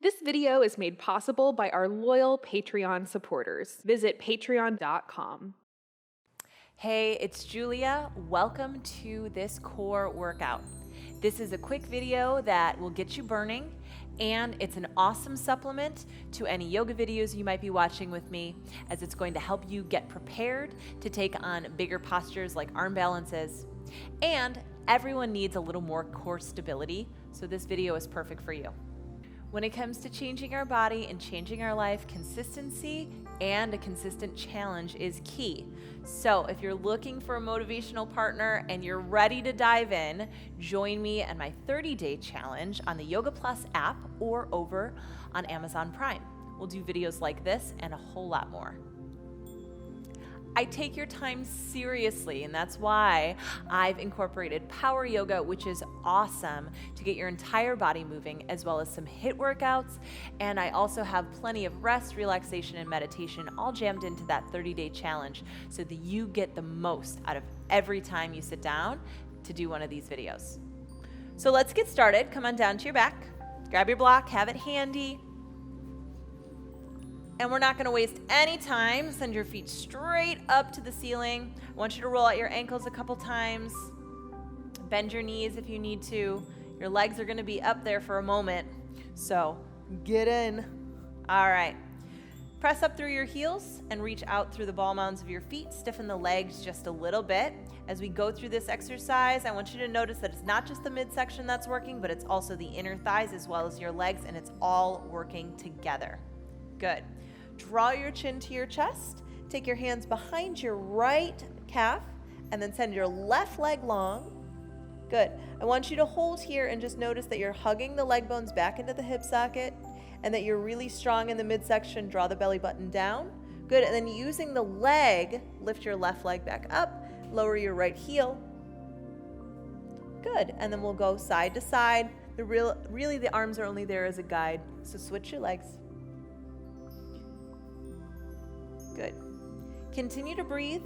This video is made possible by our loyal Patreon supporters. Visit patreon.com. Hey, it's Julia. Welcome to this core workout. This is a quick video that will get you burning, and it's an awesome supplement to any yoga videos you might be watching with me, as it's going to help you get prepared to take on bigger postures like arm balances. And everyone needs a little more core stability, so this video is perfect for you. When it comes to changing our body and changing our life, consistency and a consistent challenge is key. So if you're looking for a motivational partner and you're ready to dive in, join me and my 30-day challenge on the Yoga Plus app or over on Amazon Prime. We'll do videos like this and a whole lot more. I take your time seriously, and that's why I've incorporated power yoga, which is awesome to get your entire body moving, as well as some HIIT workouts. And I also have plenty of rest, relaxation, and meditation all jammed into that 30-day challenge so that you get the most out of every time you sit down to do one of these videos. So let's get started. Come on down to your back, grab your block, have it handy. And we're not going to waste any time. Send your feet straight up to the ceiling. I want you to roll out your ankles a couple times. Bend your knees if you need to. Your legs are going to be up there for a moment. So get in. All right. Press up through your heels and reach out through the ball mounds of your feet. Stiffen the legs just a little bit. As we go through this exercise, I want you to notice that it's not just the midsection that's working, but it's also the inner thighs as well as your legs, and it's all working together. Good. Draw your chin to your chest. Take your hands behind your right calf and then send your left leg long. Good. I want you to hold here and just notice that you're hugging the leg bones back into the hip socket and that you're really strong in the midsection. Draw the belly button down. Good. And then using the leg, lift your left leg back up, lower your right heel. Good. And then we'll go side to side. Really the arms are only there as a guide. So switch your legs. Good. Continue to breathe.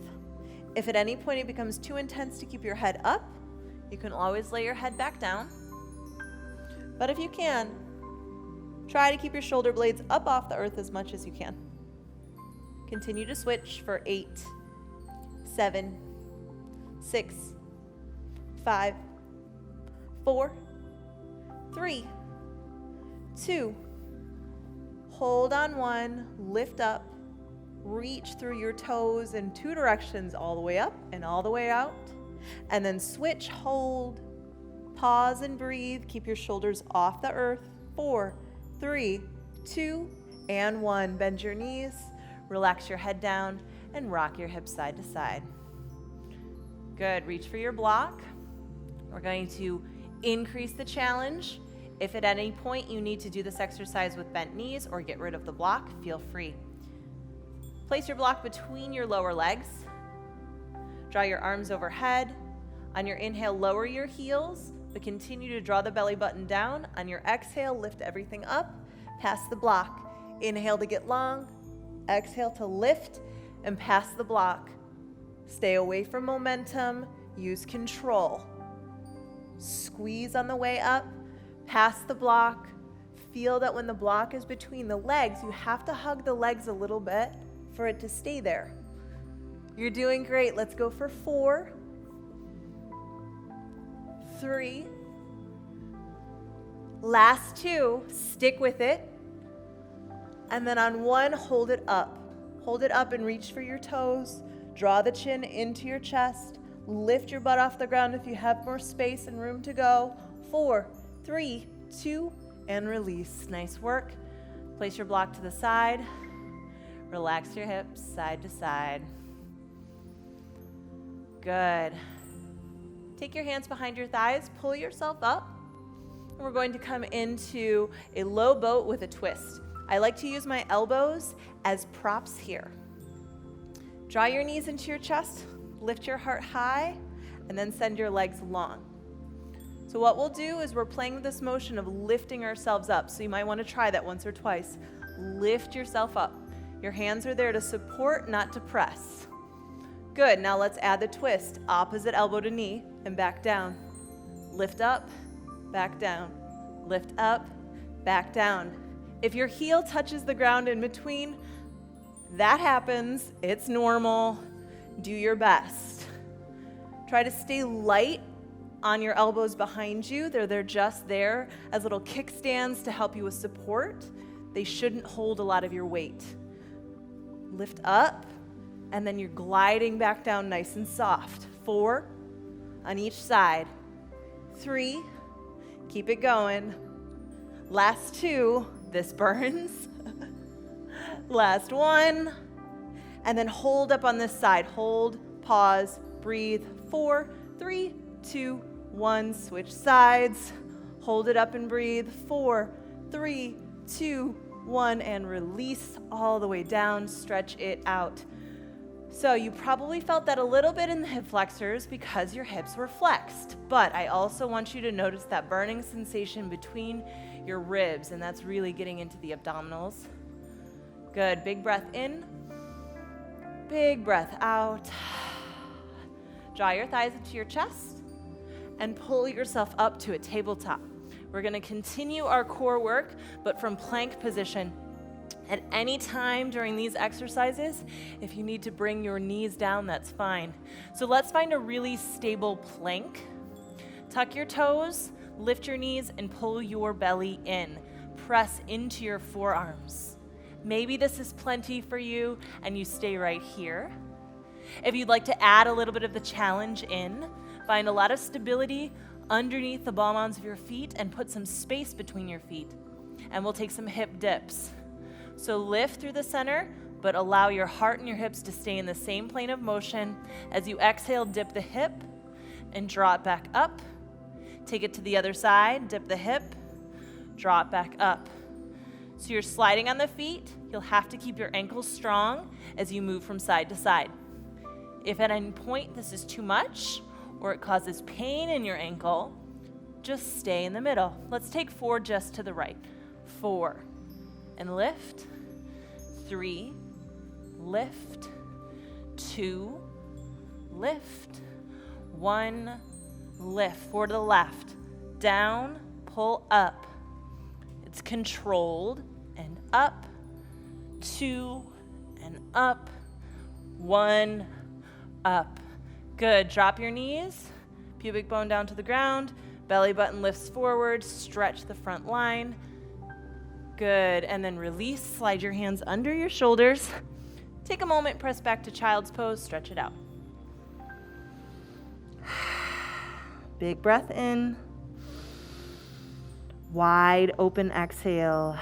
If at any point it becomes too intense to keep your head up, you can always lay your head back down. But if you can, try to keep your shoulder blades up off the earth as much as you can. Continue to switch for 8, 7, 6, 5, 4, 3, 2. Hold on 1, lift up. Reach through your toes in 2 directions, all the way up and all the way out. And then switch, hold, pause and breathe. Keep your shoulders off the earth. 4, 3, 2, and 1. Bend your knees, relax your head down, and rock your hips side to side. Good. Reach for your block. We're going to increase the challenge. If at any point you need to do this exercise with bent knees or get rid of the block, feel free. Place your block between your lower legs. Draw your arms overhead. On your inhale, lower your heels, but continue to draw the belly button down. On your exhale, lift everything up. Pass the block. Inhale to get long. Exhale to lift and pass the block. Stay away from momentum. Use control. Squeeze on the way up. Pass the block. Feel that when the block is between the legs, you have to hug the legs a little bit for it to stay there. You're doing great. Let's go for 4, 3, last 2, stick with it. And then on 1, hold it up. Hold it up and reach for your toes. Draw the chin into your chest. Lift your butt off the ground if you have more space and room to go. 4, 3, 2, and release. Nice work. Place your block to the side. Relax your hips side to side. Good. Take your hands behind your thighs, pull yourself up. And we're going to come into a low boat with a twist. I like to use my elbows as props here. Draw your knees into your chest, lift your heart high, and then send your legs long. So what we'll do is we're playing with this motion of lifting ourselves up. So you might want to try that once or twice. Lift yourself up. Your hands are there to support, not to press. Good. Now let's add the twist. Opposite elbow to knee and back down. Lift up, back down. Lift up, back down. If your heel touches the ground in between, that happens. It's normal. Do your best. Try to stay light on your elbows behind you. They're just there as little kickstands to help you with support. They shouldn't hold a lot of your weight. Lift up, and then you're gliding back down nice and soft. 4 on each side. 3, keep it going. Last 2, this burns. Last 1, and then hold up on this side. Hold, pause, breathe. 4, 3, 2, 1, switch sides. Hold it up and breathe. 4, 3, 2, 1, and release all the way down. Stretch it out. So you probably felt that a little bit in the hip flexors because your hips were flexed, but I also want you to notice that burning sensation between your ribs, and that's really getting into the abdominals. Good, big breath in, big breath out. Draw your thighs into your chest and pull yourself up to a tabletop. We're gonna continue our core work, but from plank position. At any time during these exercises, if you need to bring your knees down, that's fine. So let's find a really stable plank. Tuck your toes, lift your knees, and pull your belly in. Press into your forearms. Maybe this is plenty for you and you stay right here. If you'd like to add a little bit of the challenge in, find a lot of stability underneath the ball mounds of your feet and put some space between your feet. And we'll take some hip dips. So lift through the center, but allow your heart and your hips to stay in the same plane of motion. As you exhale, dip the hip and draw it back up. Take it to the other side, dip the hip, draw it back up. So you're sliding on the feet. You'll have to keep your ankles strong as you move from side to side. If at any point this is too much or it causes pain in your ankle, just stay in the middle. Let's take 4 just to the right. 4. And lift. 3, lift. 2, lift. 1, lift. 4 to the left. Down, pull up. It's controlled and up. 2 and up. 1, up. Good. Drop your knees. Pubic bone down to the ground. Belly button lifts forward. Stretch the front line. Good, and then release, slide your hands under your shoulders. Take a moment, press back to child's pose, stretch it out. Big breath in. Wide open exhale.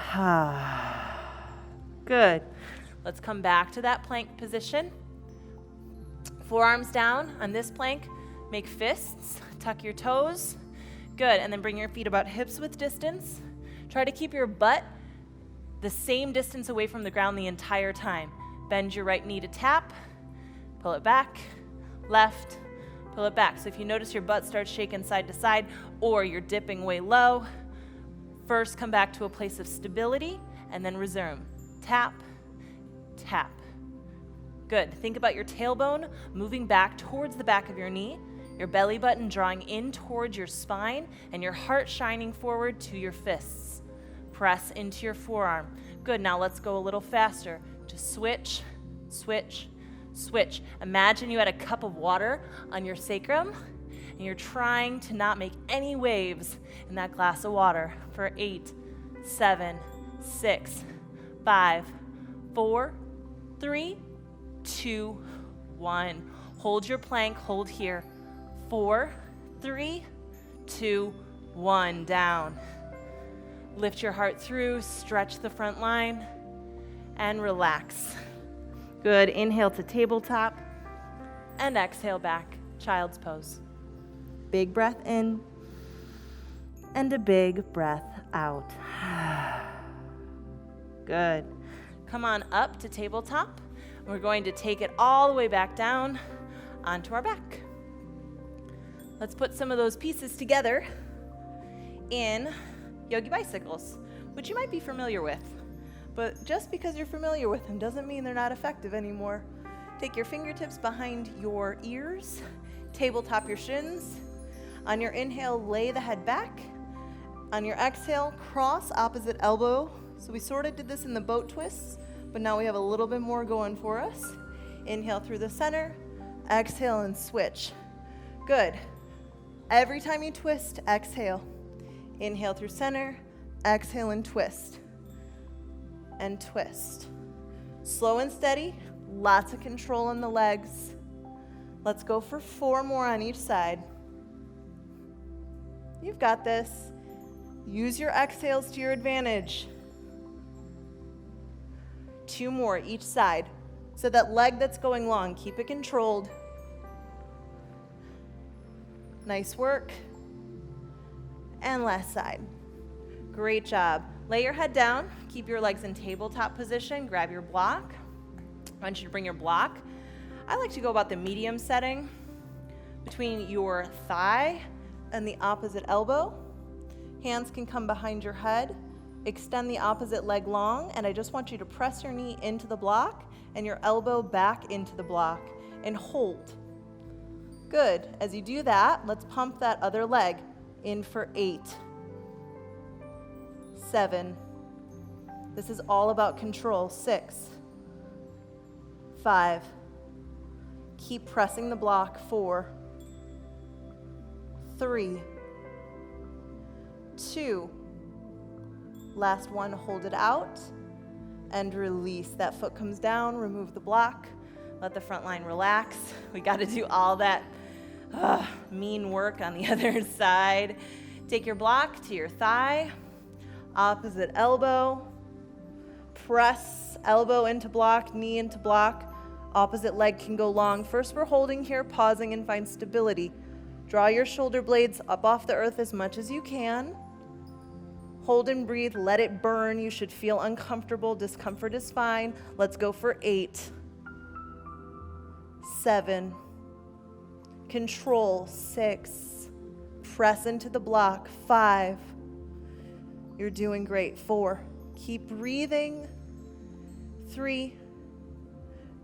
Good. Let's come back to that plank position. Forearms down on this plank, make fists, tuck your toes. Good, and then bring your feet about hips width distance. Try to keep your butt the same distance away from the ground the entire time. Bend your right knee to tap, pull it back, left, pull it back. So if you notice your butt starts shaking side to side or you're dipping way low, first come back to a place of stability and then resume. Tap, tap. Good. Think about your tailbone moving back towards the back of your knee, your belly button drawing in towards your spine, and your heart shining forward to your fists. Press into your forearm. Good, now let's go a little faster. Just switch, switch, switch. Imagine you had a cup of water on your sacrum, and you're trying to not make any waves in that glass of water for 8, 7, 6, 5, 4, 3, 2, 1. Hold your plank, hold here. 4, 3, 2, 1, down. Lift your heart through, stretch the front line, and relax. Good, inhale to tabletop, and exhale back, child's pose. Big breath in, and a big breath out. Good. Come on up to tabletop. We're going to take it all the way back down onto our back. Let's put some of those pieces together in Yogi bicycles, which you might be familiar with. But just because you're familiar with them doesn't mean they're not effective anymore. Take your fingertips behind your ears, tabletop your shins. On your inhale, lay the head back. On your exhale, cross opposite elbow So we sort of did this in the boat twists, but now we have a little bit more going for us. Inhale through the center, exhale and switch. Good. Every time you twist, exhale. Inhale through center, exhale and twist. And twist. Slow and steady, lots of control on the legs. Let's go for 4 more on each side. You've got this. Use your exhales to your advantage. 2 more each side. So that leg that's going long, keep it controlled. Nice work. And last side. Great job. Lay your head down. Keep your legs in tabletop position. Grab your block. I want you to bring your block. I like to go about the medium setting between your thigh and the opposite elbow. Hands can come behind your head. Extend the opposite leg long, and I just want you to press your knee into the block and your elbow back into the block and hold. Good. As you do that, let's pump that other leg in for 8, 7. This is all about control. 6, 5. Keep pressing the block. 4, 3, 2. Last one, hold it out and release. That foot comes down, remove the block, let the front line relax. We got to do all that mean work on the other side. Take your block to your thigh, opposite elbow, press elbow into block, knee into block, opposite leg can go long. First we're holding here, pausing and find stability. Draw your shoulder blades up off the earth as much as you can. Hold and breathe, let it burn. You should feel uncomfortable, discomfort is fine. Let's go for 8, 7, control, 6, press into the block, 5, you're doing great, 4, keep breathing, 3,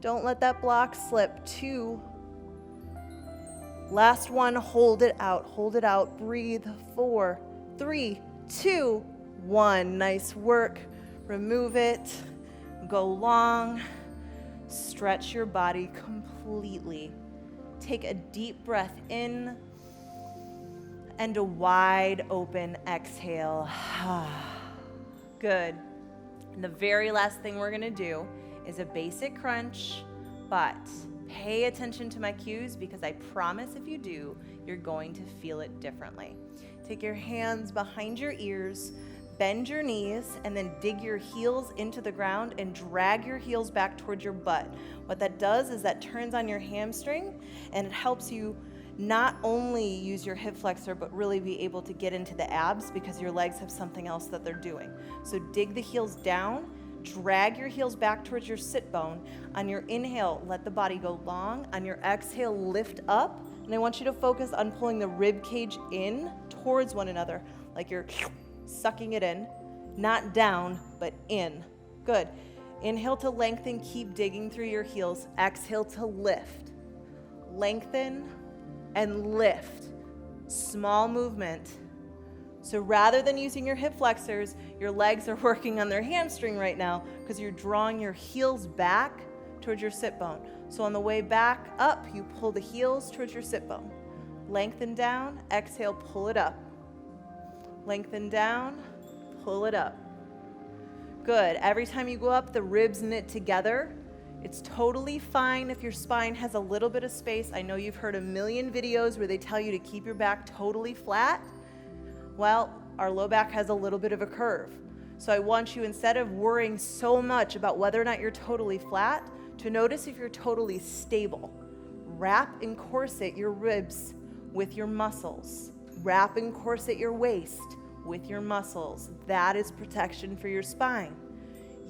don't let that block slip, 2, last one, hold it out, breathe, 4, 3, 2, 1, nice work, remove it, go long, stretch your body completely. Take a deep breath in and a wide open exhale. Good. And the very last thing we're gonna do is a basic crunch, but pay attention to my cues because I promise if you do, you're going to feel it differently. Take your hands behind your ears, bend your knees, and then dig your heels into the ground and drag your heels back towards your butt. What that does is that turns on your hamstring and it helps you not only use your hip flexor, but really be able to get into the abs because your legs have something else that they're doing. So dig the heels down, drag your heels back towards your sit bone. On your inhale, let the body go long. On your exhale, lift up. And I want you to focus on pulling the rib cage in towards one another, like you're sucking it in, not down, but in. Good. Inhale to lengthen, keep digging through your heels. Exhale to lift. Lengthen and lift. Small movement. So rather than using your hip flexors, your legs are working on their hamstring right now because you're drawing your heels back towards your sit bone. So on the way back up, you pull the heels towards your sit bone. Lengthen down, exhale, pull it up. Lengthen down, pull it up. Good. Every time you go up, the ribs knit together. It's totally fine if your spine has a little bit of space. I know you've heard a million videos where they tell you to keep your back totally flat. Well, our low back has a little bit of a curve. So I want you, instead of worrying so much about whether or not you're totally flat, to notice if you're totally stable. Wrap and corset your ribs with your muscles. Wrap and corset your waist with your muscles. That is protection for your spine.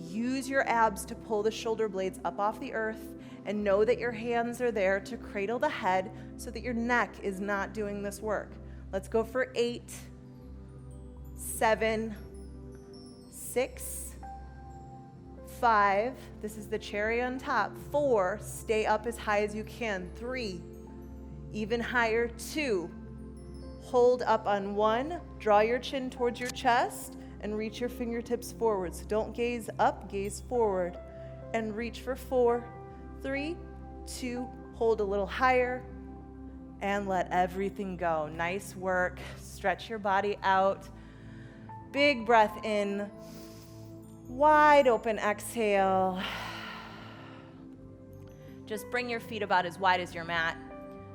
Use your abs to pull the shoulder blades up off the earth and know that your hands are there to cradle the head so that your neck is not doing this work. Let's go for 8, 7, 6, 5. This is the cherry on top. 4, stay up as high as you can. 3, even higher. 2, hold up on 1, draw your chin towards your chest, and reach your fingertips forward. So don't gaze up, gaze forward. And reach for 4, 3, 2, hold a little higher, and let everything go. Nice work. Stretch your body out. Big breath in. Wide open exhale. Just bring your feet about as wide as your mat.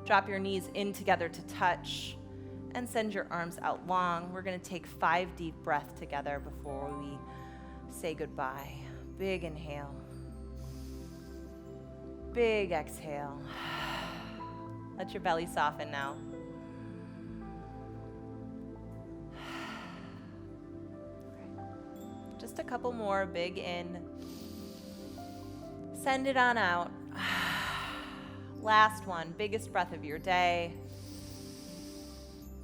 Drop your knees in together to touch. And send your arms out long. We're going to take 5 deep breaths together before we say goodbye. Big inhale. Big exhale. Let your belly soften now. Just a couple more. Big in. Send it on out. Last one. Biggest breath of your day.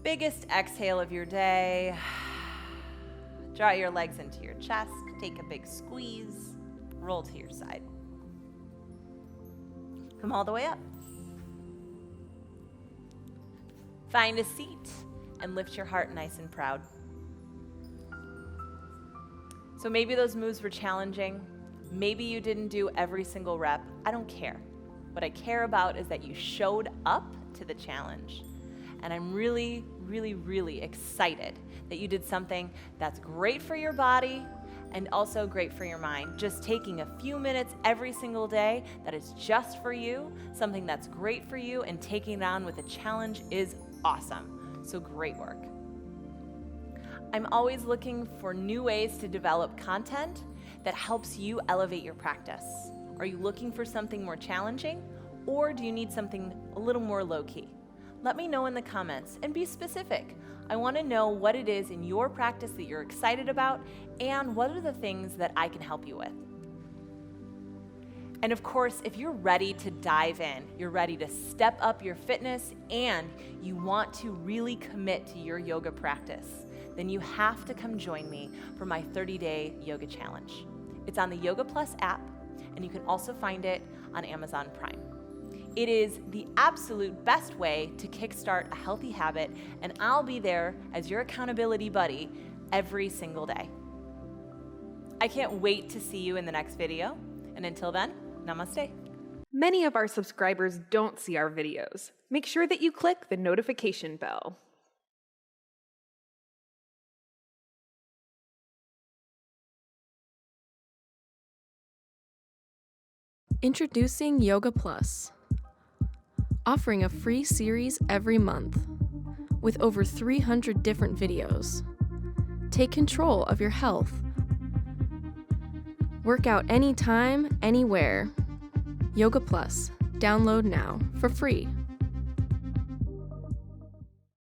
Biggest exhale of your day. Draw your legs into your chest. Take a big squeeze. Roll to your side. Come all the way up. Find a seat and lift your heart nice and proud. So maybe those moves were challenging. Maybe you didn't do every single rep. I don't care. What I care about is that you showed up to the challenge. And I'm really, really, really excited that you did something that's great for your body and also great for your mind. Just taking a few minutes every single day that is just for you, something that's great for you, and taking it on with a challenge is awesome. So great work. I'm always looking for new ways to develop content that helps you elevate your practice. Are you looking for something more challenging, or do you need something a little more low-key? Let me know in the comments and be specific. I want to know what it is in your practice that you're excited about and what are the things that I can help you with. And of course, if you're ready to dive in, you're ready to step up your fitness and you want to really commit to your yoga practice, then you have to come join me for my 30-day yoga challenge. It's on the Yoga Plus app, and you can also find it on Amazon Prime. It is the absolute best way to kickstart a healthy habit, and I'll be there as your accountability buddy every single day. I can't wait to see you in the next video, and until then, namaste. Many of our subscribers don't see our videos. Make sure that you click the notification bell. Introducing Yoga Plus, offering a free series every month with over 300 different videos. Take control of your health. Work out anytime, anywhere. Yoga Plus. Download now for free.